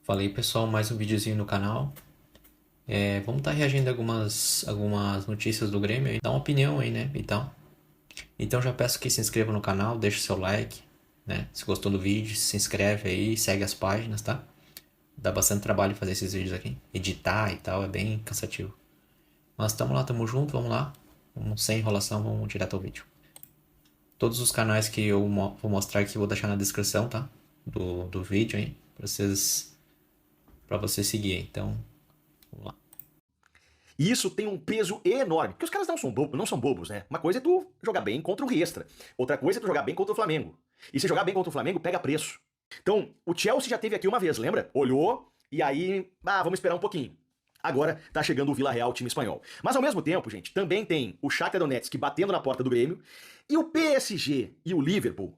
Falei pessoal, mais um videozinho no canal. Vamos estar reagindo a algumas notícias do Grêmio aí, dar uma opinião aí, né? Então já peço que se inscreva no canal, deixe seu like, né? Se gostou do vídeo, se inscreve aí, segue as páginas, tá? Dá bastante trabalho fazer esses vídeos aqui, editar e tal, é bem cansativo. Mas tamo lá, tamo junto, vamos lá. Vamos sem enrolação, vamos direto ao vídeo. Todos os canais que eu vou mostrar aqui eu vou deixar na descrição, tá? Do vídeo aí, pra você seguir. Então, vamos lá. E isso tem um peso enorme, porque os caras não são bobos, né? Uma coisa é tu jogar bem contra o Riestra, outra coisa é tu jogar bem contra o Flamengo. E se jogar bem contra o Flamengo, pega preço. Então, o Chelsea já teve aqui uma vez, lembra? Olhou e aí, vamos esperar um pouquinho. Agora tá chegando o Vila Real, time espanhol. Mas ao mesmo tempo, gente, também tem o Shakhtar Donetsk batendo na porta do Grêmio e o PSG e o Liverpool.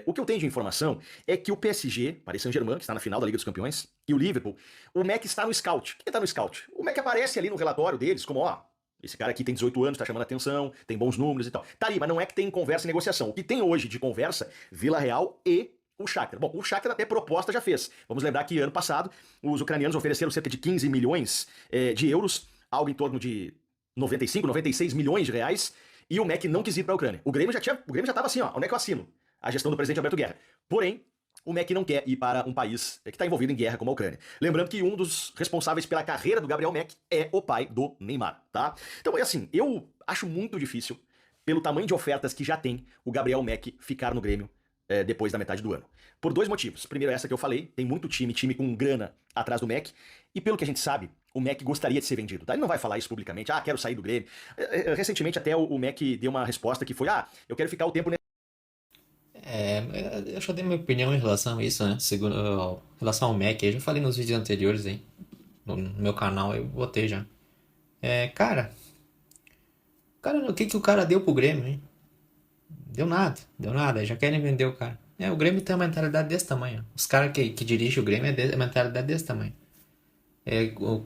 O que eu tenho de informação é que o PSG, Paris Saint-Germain, que está na final da Liga dos Campeões, e o Liverpool, o Mac está no scout. Quem está no scout? O Mac aparece ali no relatório deles como, ó, esse cara aqui tem 18 anos, tá chamando atenção, tem bons números e tal. Tá ali, mas não é que tem conversa e negociação. O que tem hoje de conversa, Vila Real e o Shakhtar. Bom, o Shakhtar até proposta já fez. Vamos lembrar que ano passado os ucranianos ofereceram cerca de 15 milhões de euros, algo em torno de 95, 96 milhões de reais, e o MEC não quis ir para a Ucrânia. O Grêmio já estava assim, ó, onde é que eu assino? A gestão do presidente Alberto Guerra. Porém, o MEC não quer ir para um país que está envolvido em guerra como a Ucrânia. Lembrando que um dos responsáveis pela carreira do Gabriel MEC é o pai do Neymar, tá? Então, é assim, eu acho muito difícil, pelo tamanho de ofertas que já tem, o Gabriel MEC ficar no Grêmio depois da metade do ano. Por dois motivos. Primeiro, essa que eu falei, tem muito time com grana atrás do MEC, e pelo que a gente sabe, o MEC gostaria de ser vendido. Tá? Ele não vai falar isso publicamente, quero sair do Grêmio. Recentemente até o MEC deu uma resposta que foi, eu quero ficar o tempo Eu já dei minha opinião em relação a isso, né? Em relação ao Mac, eu já falei nos vídeos anteriores aí, no meu canal, eu botei já. O que que o cara deu pro Grêmio, hein? Deu nada, já querem vender o cara. O Grêmio tem uma mentalidade desse tamanho. Os caras que dirigem o Grêmio é mentalidade desse tamanho.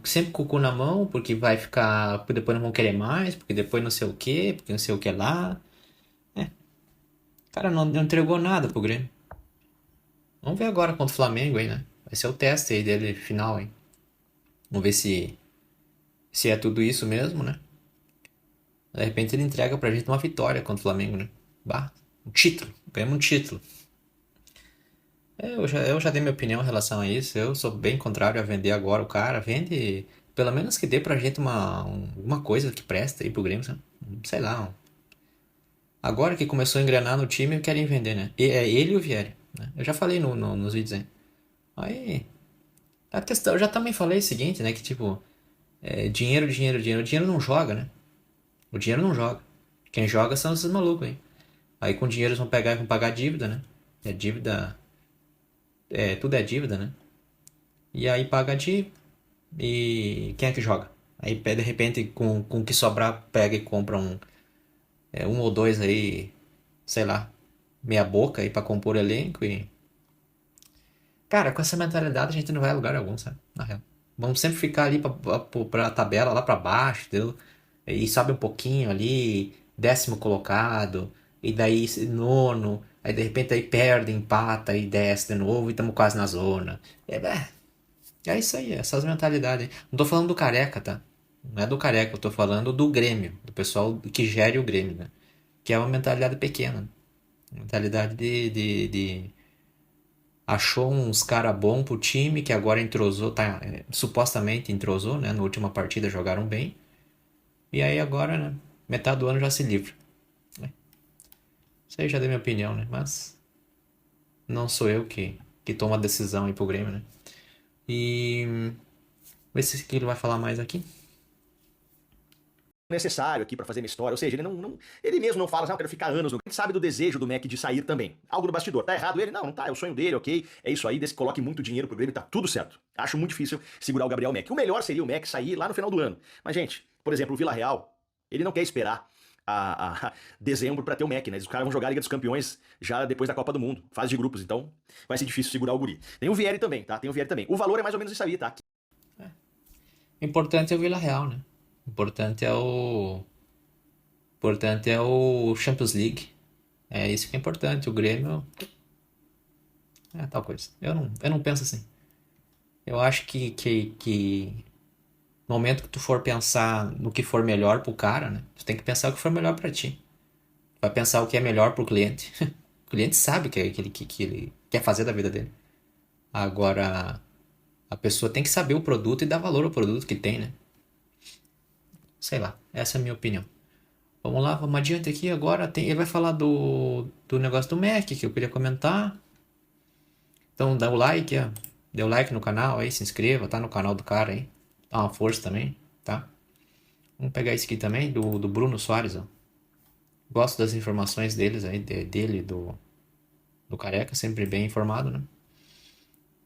Sempre com o cu na mão, porque vai ficar, porque depois não vão querer mais, porque depois não sei o que, porque não sei o que lá. O cara não entregou nada pro Grêmio. Vamos ver agora contra o Flamengo aí, né? Vai ser o teste aí dele final, hein? Vamos ver se é tudo isso mesmo, né? De repente ele entrega pra gente uma vitória contra o Flamengo, né? Bah, um título. Ganhamos um título. Eu já dei minha opinião em relação a isso. Eu sou bem contrário a vender agora o cara. Vende, pelo menos que dê pra gente alguma coisa que presta aí pro Grêmio, sabe? Sei lá. Agora que começou a engrenar no time, querem vender, né? É ele e o Vieri, né? Eu já falei nos vídeos aí. Aí, a questão, eu já também falei o seguinte, né? Que tipo, dinheiro, dinheiro, dinheiro. O dinheiro não joga, né? O dinheiro não joga. Quem joga são esses malucos aí. Aí com dinheiro eles vão pegar e vão pagar dívida, né? É dívida. Tudo é dívida, né? E aí paga a dívida. E quem é que joga? Aí de repente, com o que sobrar, pega e compra um ou dois aí, sei lá, meia boca aí pra compor elenco e. Cara, com essa mentalidade a gente não vai a lugar algum, sabe? Na real. Vamos sempre ficar ali pra tabela lá pra baixo, entendeu? E sobe um pouquinho ali, décimo colocado, e daí nono, aí de repente aí perde, empata, e desce de novo e estamos quase na zona. É isso aí, essas mentalidades aí. Não tô falando do Careca, tá? Não é do Careca, eu tô falando do Grêmio, do pessoal que gere o Grêmio, né? Que é uma mentalidade pequena. Mentalidade de achou uns cara bom pro time que agora entrosou, tá, supostamente entrosou, né? Na última partida jogaram bem. E aí agora, né? Metade do ano já se livra. Isso aí já dei minha opinião, né? Mas não sou eu que toma a decisão aí pro Grêmio, né? E ver se ele vai falar mais aqui. necessário aqui para fazer minha história. Ou seja, ele mesmo não fala, eu quero ficar anos no. Ele sabe do desejo do Mac de sair também. Algo no bastidor. Tá errado ele? Não, não tá. É o sonho dele, ok. É isso aí, coloque muito dinheiro pro Grêmio, tá tudo certo. Acho muito difícil segurar o Gabriel Mac. O melhor seria o Mac sair lá no final do ano. Mas, gente, por exemplo, o Vila Real, ele não quer esperar a dezembro para ter o Mac, né? Os caras vão jogar a Liga dos Campeões já depois da Copa do Mundo, fase de grupos, então vai ser difícil segurar o guri. Tem o Vieri também, tá? Tem o Vieri também. O valor é mais ou menos isso aí, tá? O importante é o Vila Real, né? O importante é o Champions League. É isso que é importante. O Grêmio é tal coisa. Eu não penso assim. Eu acho que no momento que tu for pensar no que for melhor pro cara, né? Tu tem que pensar o que for melhor pra ti. Vai pensar o que é melhor pro cliente. O cliente sabe que ele quer fazer da vida dele. Agora, a pessoa tem que saber o produto e dar valor ao produto que tem, né? Sei lá, essa é a minha opinião. Vamos lá, vamos adiante aqui. Agora ele vai falar do negócio do Mac que eu queria comentar. Então dá o like, ó. Dê o like no canal aí, se inscreva, tá no canal do cara aí. Dá uma força também, tá? Vamos pegar esse aqui também, do Bruno Soares, ó. Gosto das informações deles aí, dele, do Careca, sempre bem informado, né?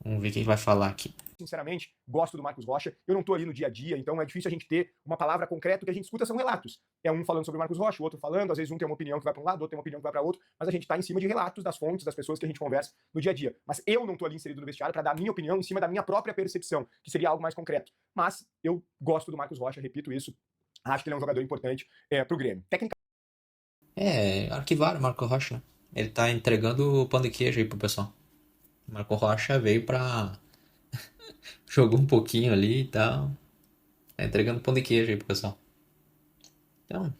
Vamos ver o que ele vai falar aqui. Sinceramente, gosto do Marcos Rocha. Eu não estou ali no dia a dia, então é difícil a gente ter uma palavra concreta. O que a gente escuta são relatos. É um falando sobre o Marcos Rocha, o outro falando, às vezes um tem uma opinião que vai para um lado, outro tem uma opinião que vai para outro, mas a gente está em cima de relatos das fontes, das pessoas que a gente conversa no dia a dia. Mas eu não estou ali inserido no vestiário para dar a minha opinião em cima da minha própria percepção, que seria algo mais concreto. Mas eu gosto do Marcos Rocha, repito isso. Acho que ele é um jogador importante para o Grêmio. Arquivaram o Marco Rocha, né? Ele tá entregando o pão de queijo aí pro pessoal. O Marco Rocha veio pra. Jogou um pouquinho ali e tal. Tá entregando pão de queijo aí pro pessoal. Então,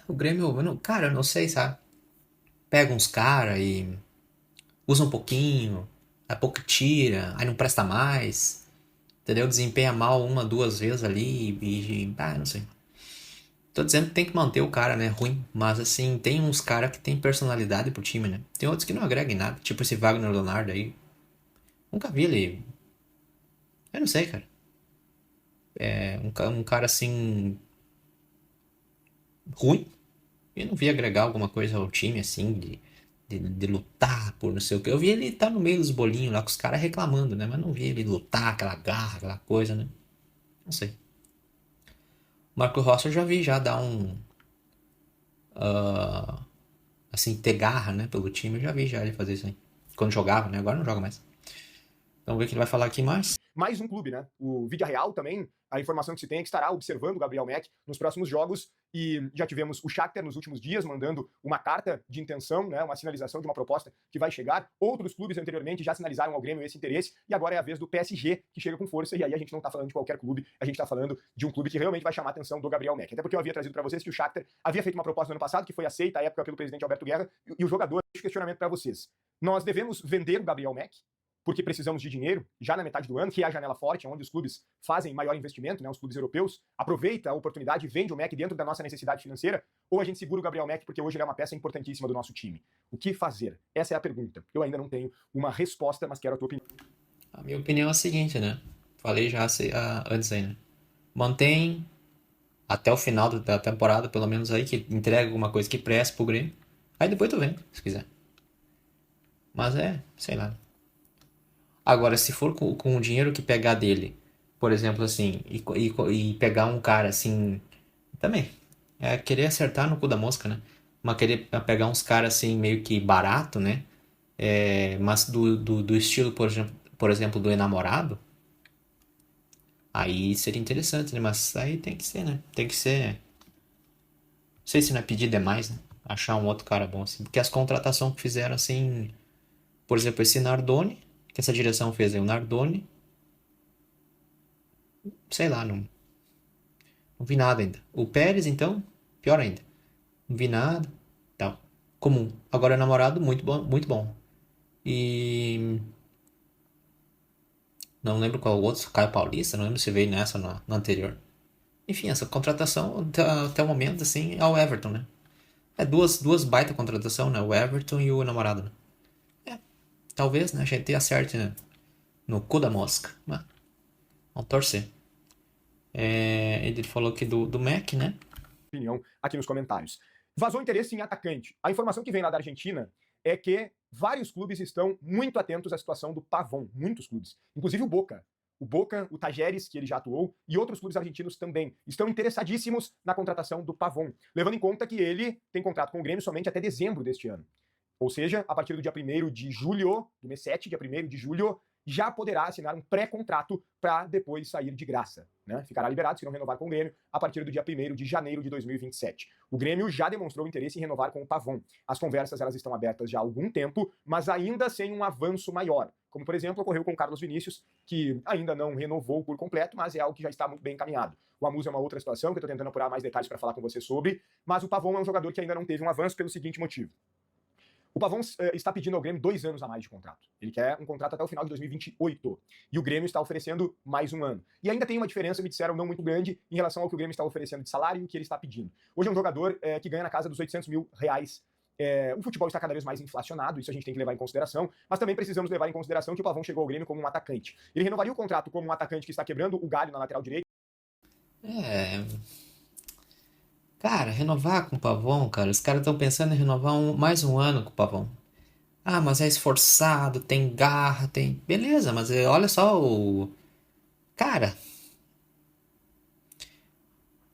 o Grêmio, cara, eu não sei, sabe? Pega uns caras e usa um pouquinho, daqui a pouco tira, aí não presta mais, entendeu? Desempenha mal uma, duas vezes ali não sei. Tô dizendo que tem que manter o cara, né? Ruim, mas assim, tem uns caras que tem personalidade pro time, né? Tem outros que não agregam em nada, tipo esse Wagner Leonardo aí. Nunca vi ele. Eu não sei, cara. É um cara assim, ruim. Eu não vi agregar alguma coisa ao time, assim, de lutar por não sei o que. Eu vi ele estar no meio dos bolinhos lá com os caras reclamando, né? Mas não vi ele lutar, aquela garra, aquela coisa, né? Não sei. O Marco Rossi eu já vi já dar um. Assim, ter garra, né? Pelo time. Eu já vi já ele fazer isso aí. Quando jogava, né? Agora não joga mais. Então vamos ver o que ele vai falar aqui mais. Mais um clube, né? O Villarreal também, a informação que se tem é que estará observando o Gabriel Mack nos próximos jogos e já tivemos o Shakhtar nos últimos dias mandando uma carta de intenção, né, uma sinalização de uma proposta que vai chegar. Outros clubes anteriormente já sinalizaram ao Grêmio esse interesse e agora é a vez do PSG que chega com força e aí a gente não tá falando de qualquer clube, a gente tá falando de um clube que realmente vai chamar a atenção do Gabriel Mack. Até porque eu havia trazido para vocês que o Shakhtar havia feito uma proposta no ano passado que foi aceita à época pelo presidente Alberto Guerra e o jogador, deixa o questionamento para vocês. Nós devemos vender o Gabriel Mack porque precisamos de dinheiro, já na metade do ano, que é a janela forte, onde os clubes fazem maior investimento, né, os clubes europeus, aproveita a oportunidade e vende o Mack dentro da nossa necessidade financeira, ou a gente segura o Gabriel Mack porque hoje ele é uma peça importantíssima do nosso time. O que fazer? Essa é a pergunta. Eu ainda não tenho uma resposta, mas quero a tua opinião. A minha opinião é a seguinte, né? Falei já antes aí, né? Mantém até o final da temporada, pelo menos aí, que entrega alguma coisa que preste pro Grêmio. Aí depois tu vem, se quiser. Mas sei lá. Agora, se for com o dinheiro que pegar dele, por exemplo, assim, e pegar um cara assim, também, é querer acertar no cu da mosca, né? Mas querer pegar uns caras assim, meio que barato, né? Mas do estilo, por exemplo, do enamorado, aí seria interessante, né? Mas aí tem que ser, né? Tem que ser. Não sei se não é pedir demais, né? Achar um outro cara bom, assim. Porque as contratações que fizeram, assim, por exemplo, esse Nardoni, que essa direção fez aí, o Nardoni, sei lá, não vi nada ainda. O Pérez, então, pior ainda. Não vi nada. Tal. Comum. Agora é namorado, muito bom, muito bom. E. Não lembro qual o outro, Caio Paulista, não lembro se veio nessa na anterior. Enfim, essa contratação, até o momento, assim, é o Everton, né? É duas baita contratação, né? O Everton e o namorado, né? Talvez, né? A gente acerte, né? No cu da mosca. Mas, vamos torcer. Ele falou aqui do Mac, né? Opinião aqui nos comentários. Vazou interesse em atacante. A informação que vem lá da Argentina é que vários clubes estão muito atentos à situação do Pavón, muitos clubes, inclusive o Boca. O Boca, o Tajeres, que ele já atuou, e outros clubes argentinos também estão interessadíssimos na contratação do Pavón, levando em conta que ele tem contrato com o Grêmio somente até dezembro deste ano. Ou seja, a partir do dia 1º de julho, do mês 7, dia 1º de julho, já poderá assinar um pré-contrato para depois sair de graça, né? Ficará liberado se não renovar com o Grêmio a partir do dia 1º de janeiro de 2027. O Grêmio já demonstrou interesse em renovar com o Pavon. As conversas elas estão abertas já há algum tempo, mas ainda sem um avanço maior, como por exemplo ocorreu com o Carlos Vinícius, que ainda não renovou por completo, mas é algo que já está muito bem encaminhado. O Amusa é uma outra situação que eu estou tentando apurar mais detalhes para falar com você sobre, mas o Pavon é um jogador que ainda não teve um avanço pelo seguinte motivo. O Pavon está pedindo ao Grêmio 2 anos a mais de contrato. Ele quer um contrato até o final de 2028. E o Grêmio está oferecendo mais um ano. E ainda tem uma diferença, me disseram, não muito grande, em relação ao que o Grêmio está oferecendo de salário e o que ele está pedindo. Hoje é um jogador que ganha na casa dos R$800 mil. O futebol está cada vez mais inflacionado, isso a gente tem que levar em consideração, mas também precisamos levar em consideração que o Pavon chegou ao Grêmio como um atacante. Ele renovaria o contrato como um atacante que está quebrando o galho na lateral direita. Cara, renovar com o Pavon, cara. Os caras estão pensando em renovar mais um ano com o Pavon. Ah, mas é esforçado, tem garra, tem. Beleza, mas olha só o. Cara.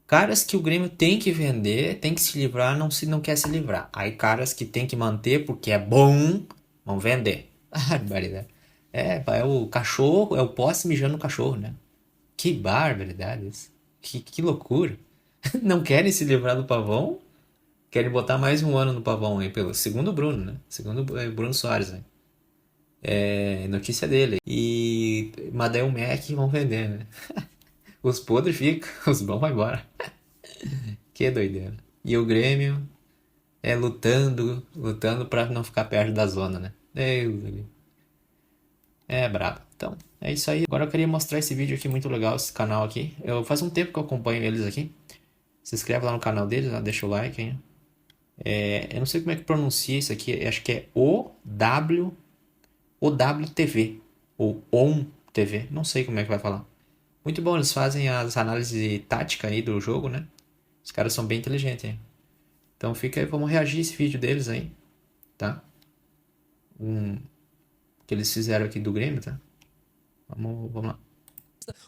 Caras que o Grêmio tem que vender, tem que se livrar, não quer se livrar. Aí caras que tem que manter porque é bom, vão vender. Barbaridade. É o cachorro, é o poste mijando no cachorro, né? Que barbaridade isso. Que loucura. Não querem se livrar do Pavon? Querem botar mais um ano no Pavon aí, segundo o Bruno, né? Segundo o Bruno Soares, né? É notícia dele. Mas daí o Mac vão vender, né? Os podres ficam, os bons vão embora. Que doideira. E o Grêmio lutando pra não ficar perto da zona, né? Deus, ali. É brabo. Então, é isso aí. Agora eu queria mostrar esse vídeo aqui, muito legal, esse canal aqui. Faz um tempo que eu acompanho eles aqui. Se inscreve lá no canal deles, deixa o like aí. Eu não sei como é que pronuncia isso aqui. Acho que é OWTV. Ou ONTV. Não sei como é que vai falar. Muito bom, eles fazem as análises táticas aí do jogo, né? Os caras são bem inteligentes, hein? Então fica aí, vamos reagir a esse vídeo deles aí, tá? Que eles fizeram aqui do Grêmio, tá? Vamos lá.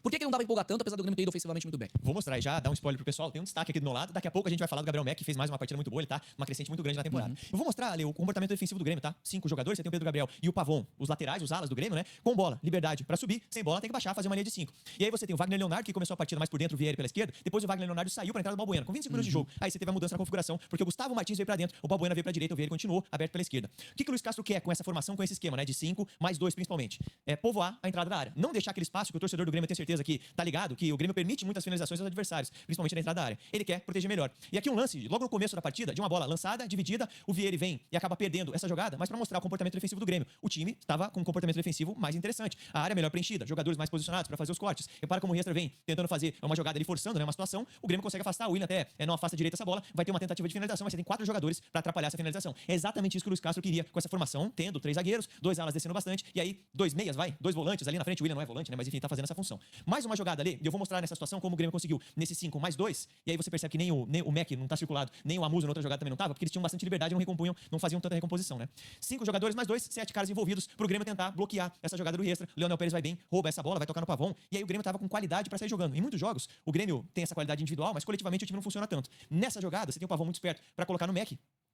Por que não dava pra empolgar tanto, apesar do Grêmio ter ido ofensivamente muito bem? Vou mostrar e já dar um spoiler pro pessoal. Tem um destaque aqui do meu lado. Daqui a pouco a gente vai falar do Gabriel Mack, que fez mais uma partida muito boa. Ele tá numa crescente muito grande na temporada. Eu vou mostrar ali o comportamento defensivo do Grêmio, tá? 5 jogadores, você tem o Pedro Gabriel e o Pavon, os laterais, os alas do Grêmio, né? Com bola, liberdade pra subir, sem bola tem que baixar, fazer uma linha de 5. E aí você tem o Wagner Leonardo, que começou a partida mais por dentro, o Vieira pela esquerda. Depois o Wagner Leonardo saiu pra entrada do Balbuena, com 25 minutos de jogo. Aí você teve a mudança na configuração, porque o Gustavo Martins veio pra dentro, o Balbuena veio pra direita, o Vieira continuou aberto pela esquerda. O que o Luiz Castro quer com essa formação, com esse esquema, né? De 5 mais 2 principalmente? É povoar a entrada da área. Não deixar aquele espaço que o torcedor do Grêmio tem certeza que tá ligado, que o Grêmio permite muitas finalizações aos adversários, principalmente na entrada da área. Ele quer proteger melhor. E aqui um lance, logo no começo da partida, de uma bola lançada, dividida, o Vieira vem e acaba perdendo essa jogada, mas para mostrar o comportamento defensivo do Grêmio. O time estava com um comportamento defensivo mais interessante. A área melhor preenchida, jogadores mais posicionados para fazer os cortes. Repara como o Riestra vem tentando fazer uma jogada ali, forçando, né, uma situação, o Grêmio consegue afastar, o Willian até não afasta direito essa bola, vai ter uma tentativa de finalização, mas você tem 4 jogadores para atrapalhar essa finalização. É exatamente isso que o Luiz Castro queria com essa formação, tendo 3 zagueiros, 2 alas descendo bastante, e aí 2 meias, 2 volantes ali na frente, o Willian não é volante, né, mas enfim, tá fazendo essa função. Mais uma jogada ali, e eu vou mostrar nessa situação como o Grêmio conseguiu nesse 5 mais 2, e aí você percebe que nem o Mac não tá circulado, nem o Amuso na outra jogada também não tava, porque eles tinham bastante liberdade, não recompunham, não faziam tanta recomposição, né? 5 jogadores mais 2, 7 caras envolvidos pro Grêmio tentar bloquear essa jogada do Riestra. O Leonel Pérez vai bem, rouba essa bola, vai tocar no Pavon, e aí o Grêmio tava com qualidade pra sair jogando. Em muitos jogos, o Grêmio tem essa qualidade individual, mas coletivamente o time não funciona tanto. Nessa jogada, você tem o Pavon muito esperto pra colocar no Mac.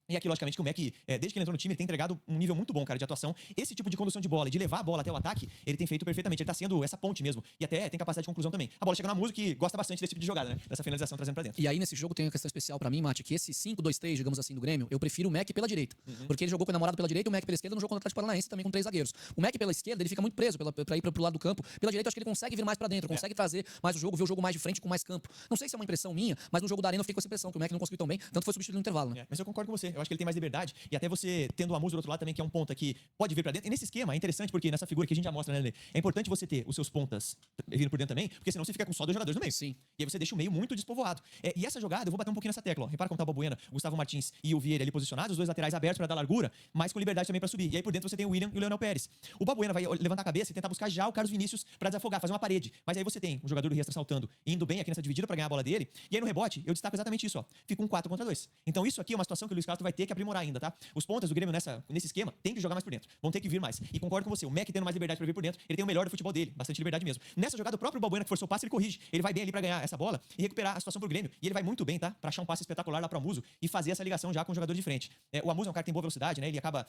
E aqui, logicamente, que o Mac, desde que ele entrou no time, ele tem entregado um nível muito bom, cara, de atuação. Esse tipo de condução de bola e de levar a bola até o ataque, ele tem feito perfeitamente. Ele tá sendo essa ponte mesmo. E até tem capacidade de conclusão também. A bola chega na música que gosta bastante desse tipo de jogada, né? Dessa finalização trazendo pra dentro. E aí, nesse jogo, tem uma questão especial pra mim, Mate, que esse 5-2-3, digamos assim, do Grêmio, eu prefiro o Mac pela direita. Porque ele jogou com o namorado pela direita e o Mac pela esquerda no jogo contra o Atlético Paranaense, também com 3 zagueiros. O Mac pela esquerda, ele fica muito preso pra ir pro lado do campo. Pela direita, eu acho que ele consegue vir mais pra dentro, consegue trazer mais o jogo, ver o jogo mais de frente, com mais campo. Não sei se é uma impressão minha, mas no jogo da Arena eu fiquei com essa impressão, que o Mac não conseguiu tão bem, tanto foi substituído no intervalo, né? Mas eu concordo com você. Eu acho que ele tem mais liberdade. E até você tendo o Amuso do outro lado também, que é um ponta que pode vir pra dentro. E nesse esquema é interessante porque nessa figura que a gente já mostra, né, Lelê? É importante você ter os seus pontas vindo por dentro também, porque senão você fica com só 2 jogadores no meio. Sim. E aí você deixa o meio muito despovoado. E essa jogada, eu vou bater um pouquinho nessa tecla, ó. Repara como tá o Balbuena, o Gustavo Martins e o Vieira ali posicionados, os 2 laterais abertos pra dar largura, mas com liberdade também pra subir. E aí por dentro você tem o Willian e o Leonel Pérez. O Balbuena vai levantar a cabeça e tentar buscar já o Carlos Vinícius pra desafogar, fazer uma parede. Mas aí você tem o jogador do Riestra saltando, indo bem aqui nessa dividida pra ganhar a bola dele. E aí no rebote, eu destaco exatamente isso, ó. Fica um 4 contra 2. Então isso aqui é uma situação que o Luiz Castro vai ter que aprimorar ainda, tá? Os pontas do Grêmio nesse esquema tem que jogar mais por dentro. Vão ter que vir mais. E concordo com você, o Mac tendo mais liberdade pra vir por dentro, ele tem o melhor do futebol dele, bastante liberdade mesmo. Nessa jogada, o próprio Balbuena que forçou o passe, ele corrige. Ele vai bem ali pra ganhar essa bola e recuperar a situação pro Grêmio. E ele vai muito bem, tá? Pra achar um passe espetacular lá pro Amuso e fazer essa ligação já com o jogador de frente. O Amuso é um cara que tem boa velocidade, né? Ele acaba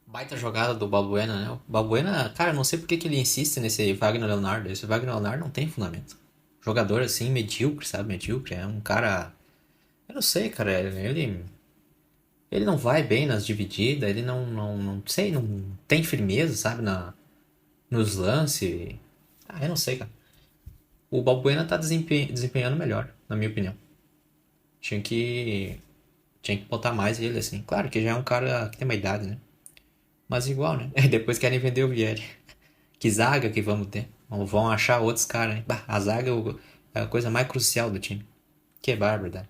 Baita jogada do Balbuena, né? O Balbuena, cara, eu não sei por que que ele insiste nesse Wagner Leonardo. Esse Wagner Leonardo não tem fundamento. Jogador assim, medíocre, sabe? Medíocre. É um cara. Eu não sei, cara. Ele não vai bem nas divididas, ele não sei, não tem firmeza, sabe? Nos lances. Ah, eu não sei, cara. O Balbuena tá desempenhando melhor, na minha opinião. Tinha que. Tinha que botar mais ele, assim. Claro que já é um cara que tem uma idade, né? Mas igual, né? Depois querem vender o Vieri. Que zaga que vamos ter. Vão achar outros caras, hein? Bah, a zaga é a coisa mais crucial do time. Que bárbaro.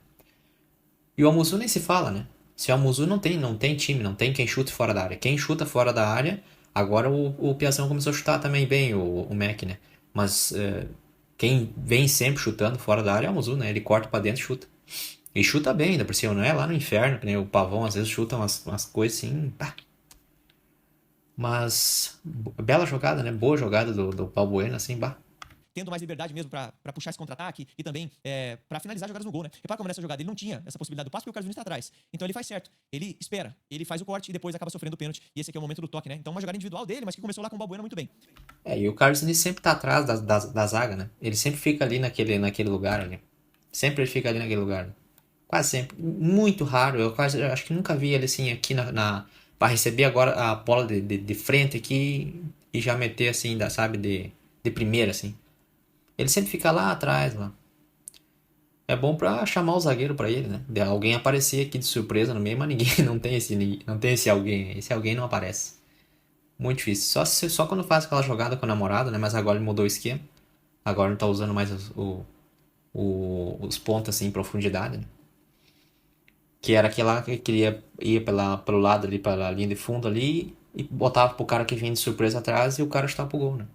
E o Almuzu nem se fala, né? Se o Almuzu não tem time, não tem quem chute fora da área. Quem chuta fora da área, agora o Piazão começou a chutar também bem, o Mac, né? Mas quem vem sempre chutando fora da área é o Almuzu, né? Ele corta pra dentro e chuta. E chuta bem, ainda por cima, não é lá no inferno, que nem o Pavão às vezes chuta umas coisas assim, pá. Mas, bela jogada, né? Boa jogada do Balbuena, assim, bah. Tendo mais liberdade mesmo pra puxar esse contra-ataque e também pra finalizar jogadas no gol, né? Repara como nessa jogada ele não tinha essa possibilidade do passe porque o Carlos Vinícius tá atrás. Então ele faz certo. Ele espera, ele faz o corte e depois acaba sofrendo o pênalti. E esse aqui é o momento do toque, né? Então uma jogada individual dele, mas que começou lá com o Balbuena muito bem. E o Carlos Diniz sempre tá atrás da zaga, né? Ele sempre fica ali naquele lugar ali. Sempre ele fica ali naquele lugar. Né? Quase sempre. Muito raro. Eu acho que nunca vi ele assim aqui pra receber agora a bola de frente aqui e já meter assim, sabe, de primeira, assim. Ele sempre fica lá atrás, lá. É bom pra chamar o zagueiro pra ele, né? De alguém aparecer aqui de surpresa no meio, mas ninguém não tem esse alguém. Esse alguém não aparece. Muito difícil. Só quando faz aquela jogada com a namorada, né? Mas agora ele mudou o esquema. Agora não tá usando mais os pontos assim em profundidade, né? Que era aquela que queria ir pelo lado ali, pela linha de fundo ali e botava pro cara que vinha de surpresa atrás e o cara chutava pro gol, né?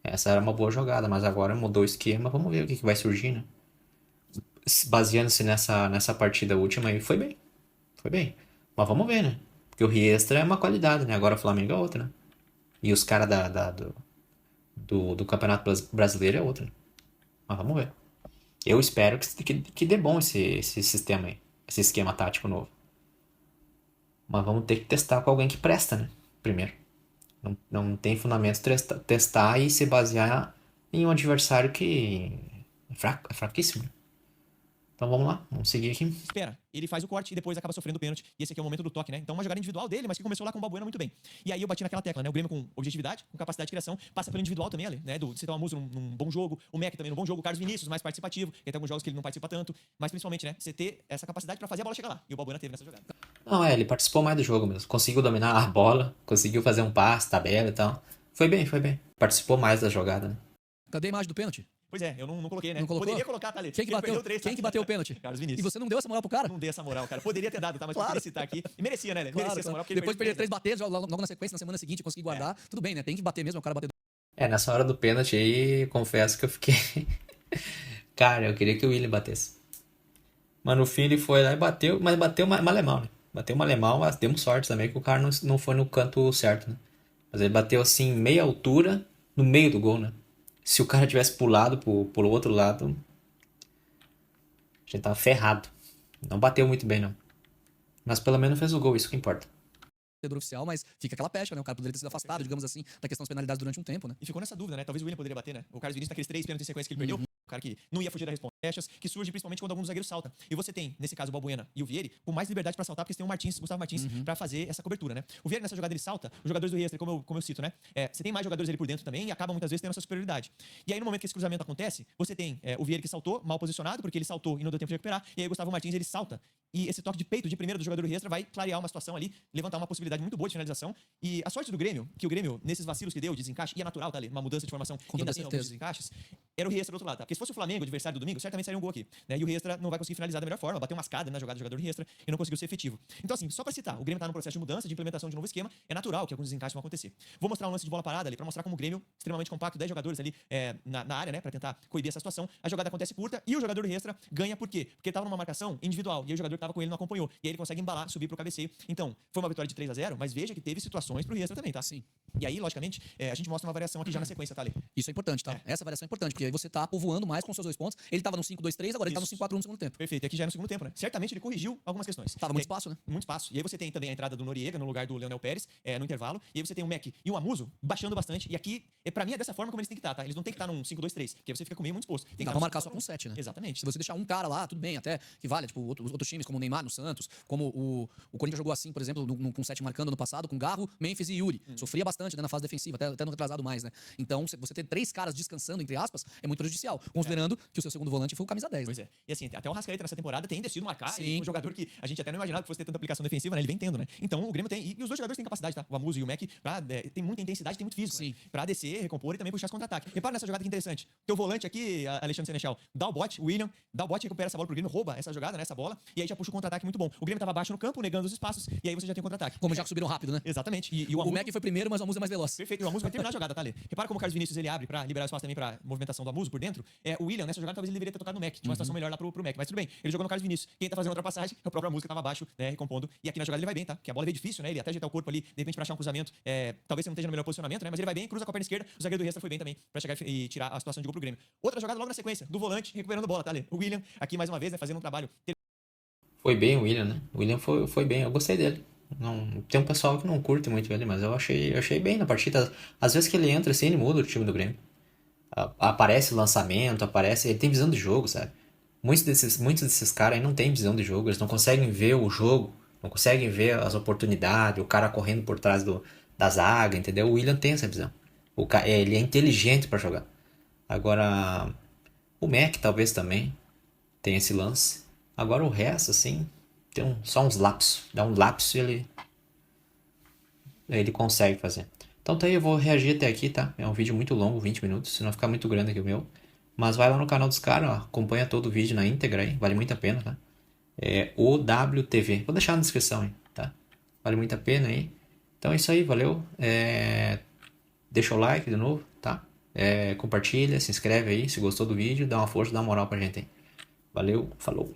Essa era uma boa jogada, mas agora mudou o esquema. Vamos ver o que vai surgir, né? Baseando-se nessa partida última aí, foi bem. Foi bem. Mas vamos ver, né? Porque o Riestra é uma qualidade, né? Agora o Flamengo é outra, né? E os caras do Campeonato Brasileiro é outra. Né? Mas vamos ver. Eu espero que dê bom esse sistema aí. Esse esquema tático novo. Mas vamos ter que testar com alguém que presta, né? Primeiro. Não tem fundamento testar e se basear em um adversário que é fraquíssimo. Então vamos lá, vamos seguir aqui. Espera, ele faz o corte e depois acaba sofrendo o pênalti. E esse aqui é o momento do toque, né? Então uma jogada individual dele, mas que começou lá com o Balbuena muito bem. E aí eu bati naquela tecla, né? O Grêmio com objetividade, com capacidade de criação, passa pelo individual também ali, né? Você tem o Amuso num bom jogo, o Mac também num bom jogo, o Carlos Vinícius mais participativo, e tem alguns jogos que ele não participa tanto, mas principalmente, né? Você ter essa capacidade pra fazer a bola chegar lá. E o Balbuena teve nessa jogada. Não, ele participou mais do jogo mesmo. Conseguiu dominar a bola, conseguiu fazer um passe, tabela e tal. Foi bem, foi bem. Participou mais da jogada, né? Cadê a imagem do pênalti? Pois é, eu não coloquei, né? Não colocou? Poderia colocar, tá ali. Quem que Ele bateu? perdeu três, tá? Quem que bateu o pênalti? Carlos E Vinícius. você não deu essa moral pro cara? Não dei essa moral, cara. Poderia ter dado, tá? Mas Claro. eu queria citar aqui. E merecia, né? Claro, Merecia essa moral. Porque ele depois de perder perdeu 3 bater, logo na sequência, na semana seguinte, consegui guardar. Tudo bem, né? Tem que bater mesmo, o cara bater. Nessa hora do pênalti aí, confesso que eu fiquei. Cara, eu queria que o Willian batesse. Mas no fim ele foi lá e bateu, mas bateu malemão, né? Bateu malemão, mas demos sorte também que o cara não foi no canto certo, né? Mas ele bateu assim, meia altura, no meio do gol, né? Se o cara tivesse pulado pro outro lado, a gente tava ferrado. Não bateu muito bem, não. Mas pelo menos fez o gol, isso que importa. Oficial, mas fica aquela pecha, né? O cara poderia ter sido afastado, digamos assim, da questão das penalidades durante um tempo, né? E ficou nessa dúvida, né? Talvez o Willian poderia bater, né? O Carlos Vinícius naqueles 3 pênaltis em sequência que ele perdeu. O cara que não ia fugir da resposta. Que surge principalmente quando algum dos zagueiros salta. E você tem, nesse caso, o Balbuena e o Vieri, com mais liberdade pra saltar, porque você tem o Gustavo Martins, pra fazer essa cobertura, né? O Vieri nessa jogada ele salta, os jogadores do Riestra, como eu cito, né? Você tem mais jogadores ali por dentro também e acaba muitas vezes tendo essa superioridade. E aí no momento que esse cruzamento acontece, você tem o Vieri que saltou, mal posicionado, porque ele saltou e não deu tempo de recuperar, e aí o Gustavo Martins ele salta. E esse toque de peito de primeiro do jogador do Riestra vai clarear uma situação ali, levantar uma possibilidade muito boa de finalização. E a sorte do Grêmio, que o Grêmio, nesses vacilos que deu, desencaixe, e é natural, tá ali, uma mudança de formação, Com ainda toda assim alguns certeza. desencaixes, era o Riestra do outro lado, tá? Porque se fosse o Flamengo, adversário do domingo, certamente sairia um gol aqui, né? E o Riestra não vai conseguir finalizar da melhor forma, bateu uma escada na jogada do jogador do Riestra e não conseguiu ser efetivo. Então assim, só pra citar, o Grêmio tá num processo de mudança, de implementação de novo esquema, é natural que alguns desencaixes vão acontecer. Vou mostrar um lance de bola parada ali, pra mostrar como o Grêmio, extremamente compacto, 10 jogadores ali na área, né, pra tentar coibir essa situação. A jogada acontece curta e o jogador do Riestra ganha por quê? Porque ele tava numa marcação individual e aí o jogador que tava com ele não acompanhou. E aí ele consegue embalar, subir pro cabeceio. Então, foi uma vitória de 3-0, mas veja que teve situações pro Riestra também, tá? Sim. E aí, logicamente, a gente mostra uma variação aqui já na sequência, tá, Ale? Isso é importante, tá? Essa variação é importante, porque aí você tá povoando mais com seus 2 pontos. Ele tava no 5-2-3, agora ele tá no 5-4-1 no segundo tempo. Perfeito. E aqui já é no segundo tempo, né? Certamente ele corrigiu algumas questões. Tava muito espaço, né? Muito espaço. E aí você tem também a entrada do Noriega no lugar do Leonel Pérez, no intervalo. E aí você tem o Mac e o Amuso baixando bastante. E aqui, pra mim, é dessa forma como eles têm que estar, tá? Eles não têm que estar num 5-2-3, porque aí você fica com meio muito exposto. Tem que Dá estar pra no marcar só 5-4-1. com 7, né? Exatamente. Se você deixar um cara lá, tudo bem, até que vale. Tipo, outros times, como o Neymar no Santos, como o Corinthians jogou assim, por exemplo, com 7 marcando no passado, com Garro, Memphis e Yuri. Sofria bastante, né, na fase defensiva, até no retrasado mais, né? Então, você ter 3 caras descansando, entre aspas, é muito prejudicial. Considerando que o seu segundo volante foi o camisa 10, né? Pois é. E assim, até o Rascaeta nessa temporada tem decidido marcar. Sim. Um jogador que a gente até não imaginava que fosse ter tanta aplicação defensiva, né? Ele vem tendo, né? Então o Grêmio tem. E os dois jogadores têm capacidade, tá? O Amuso e o Mac, tem muita intensidade, tem muito físico. Sim. Né? Pra descer, recompor e também puxar esse contra-ataque. Repara nessa jogada que interessante. Teu volante aqui, Alexandre Senechal, dá o bote, o William, dá o bote, recupera essa bola pro Grêmio, rouba essa jogada, né? Essa bola, e aí já puxa o contra-ataque muito bom. O Grêmio tava abaixo no campo, negando os espaços, e aí você já tem o contra-ataque. Como já que subiram rápido, né? Exatamente. E O Amuso... Mac foi primeiro, mas o Amuso é mais veloz. Perfeito, e o Amuso vai terminar a jogada, tá, Lê? Repara como o Carlos Vinícius ele abre pra liberar espaço também pra movimentação do Amuso por dentro. O William, nessa jogada, talvez ele deveria ter tocado no Mac. Tinha uma situação melhor lá pro Mac, mas tudo bem. Ele jogou no Carlos Vinícius. Quem tá fazendo outra passagem é o próprio Amuso que tava abaixo, né, recompondo. E aqui na jogada ele vai bem, tá? Porque a bola veio difícil, né? Ele até ajeitar o corpo ali, de repente pra achar um cruzamento. Talvez você não esteja no melhor posicionamento, né? Mas ele vai bem, cruza com a perna esquerda. O zagueiro do Resta foi bem também pra chegar e tirar a situação de gol pro Grêmio. Outra jogada logo na sequência, do volante, recuperando bola, tá, Lê? O William, aqui mais uma vez, né, fazendo um trabalho. Foi bem o William, né? O William foi bem, eu gostei dele. Não, tem um pessoal que não curte muito ele, mas eu achei bem na partida. Às vezes que ele entra assim, ele muda o time do Grêmio. Aparece lançamento, ele tem visão de jogo, sabe? Muitos desses caras aí não tem visão de jogo, eles não conseguem ver o jogo, não conseguem ver as oportunidades, o cara correndo por trás da zaga, entendeu? O William tem essa visão. Ele é inteligente pra jogar. Agora, o Mac talvez também tem esse lance. Agora o resto, assim, tem só uns lapsos. Dá um lapso e ele consegue fazer. Então tá aí, eu vou reagir até aqui, tá? É um vídeo muito longo, 20 minutos, senão ficar muito grande aqui o meu. Mas vai lá no canal dos caras, ó, acompanha todo o vídeo na íntegra aí, vale muito a pena, tá? É OWTV, vou deixar na descrição aí, tá? Vale muito a pena aí. Então é isso aí, valeu. Deixa o like de novo, tá? Compartilha, se inscreve aí, se gostou do vídeo, dá uma força, dá uma moral pra gente aí. Valeu, falou!